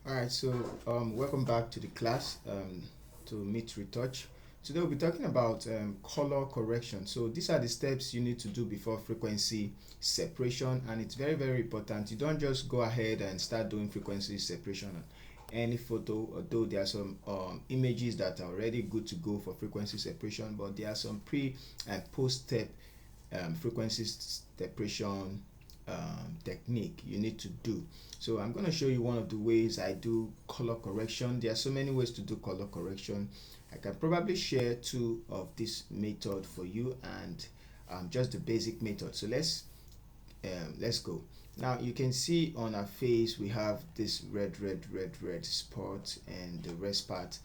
Alright, so welcome back to the class, to Meet Retouch. Today we'll be talking about color correction. So these are the steps you need to do before frequency separation, and it's very, very important. You don't just go ahead and start doing frequency separation on any photo, although there are some images that are already good to go for frequency separation, but there are some pre and post step frequency separation technique you need to do. So I'm going to show you one of the ways I do color correction. There are so many ways to do color correction. I can probably share two of this method for you, and just the basic method. So let's go. Now you can see on our face we have this red spot and the rest part.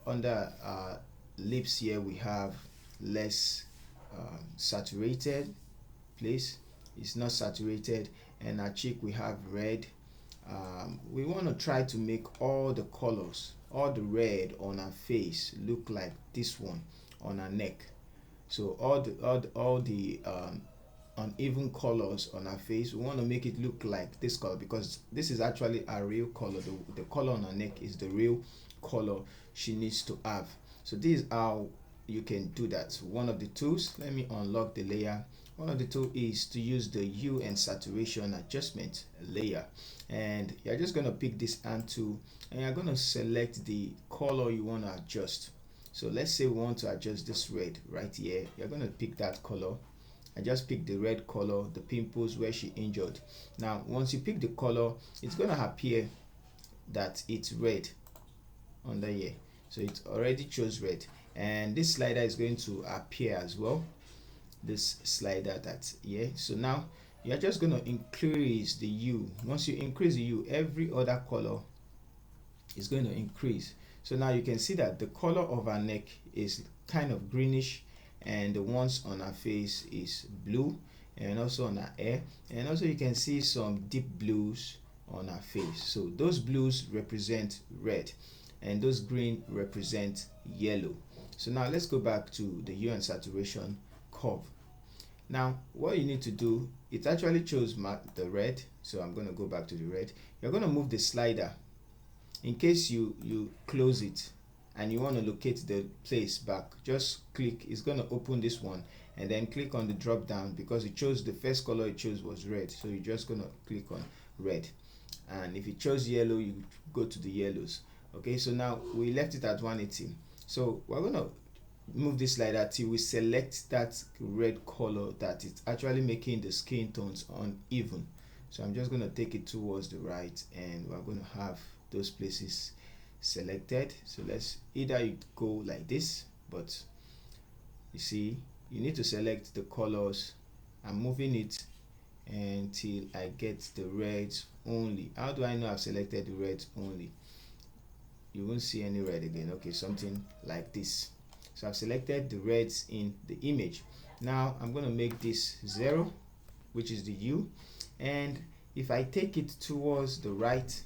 Under our lips here we have less saturated place. It's not saturated, and our cheek we have red. We want to try to make all the colors, all the red on our face look like this one on our neck. So all the uneven colors on our face, we want to make it look like this color, because this is actually a real color. The color on her neck is the real color she needs to have. So this is how you can do that. So one of the tools, let me unlock the layer. One of the tools is to use the hue and saturation adjustment layer, and you're just going to pick this hand tool and you're going to select the color you want to adjust. So let's say we want to adjust this red right here. You're going to pick that color. I just picked the red color, the pimples where she injured. Now once you pick the color, it's going to appear that it's red under here. So it already chose red, and this slider is going to appear as well, this slider that's here. So now you're just going to increase the hue. Once you increase the hue, every other color is going to increase. So now you can see that the color of our neck is kind of greenish, and the ones on our face is blue, and also on our hair, and also you can see some deep blues on our face. So those blues represent red, and those green represent yellow. So now let's go back to the hue and saturation curve. Now what you need to do, it actually chose the red, so I'm going to go back to the red. You're going to move the slider. In case you close it and you want to locate the place back, just click. It's going to open this one, and then click on the drop down, because it chose the first color it chose was red, so you're just going to click on red. And if it chose yellow, you go to the yellows. Okay, so now we left it at 180. So we're going to move this slider till we select that red color that is actually making the skin tones uneven. So I'm just going to take it towards the right, and we're going to have those places selected. So let's either you go like this, but you see you need to select the colors. I'm moving it until I get the reds only. How do I know I've selected the reds only? You won't see any red again. Okay, something like this. So I've selected the reds in the image. Now I'm going to make this 0, which is the hue, and if I take it towards the right,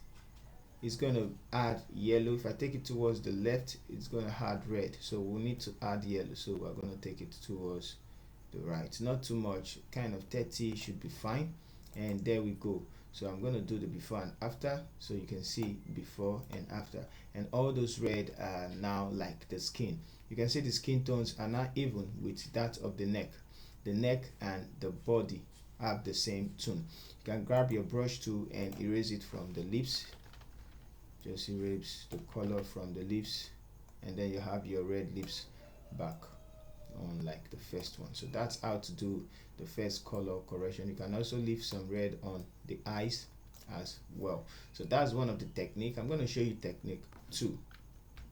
it's going to add yellow. If I take it towards the left, it's going to add red. So we need to add yellow, so we're going to take it towards the right, not too much, kind of 30 should be fine. And there we go. So I'm going to do the before and after, so you can see before and after, and all those red are now like the skin. You can see the skin tones are not even with that of the neck. The neck and the body have the same tone. You can grab your brush tool and erase it from the lips. Just erase the color from the lips, and then you have your red lips back on like the first one. So that's how to do the first color correction. You can also leave some red on the eyes as well. So that's one of the technique. I'm going to show you technique 2.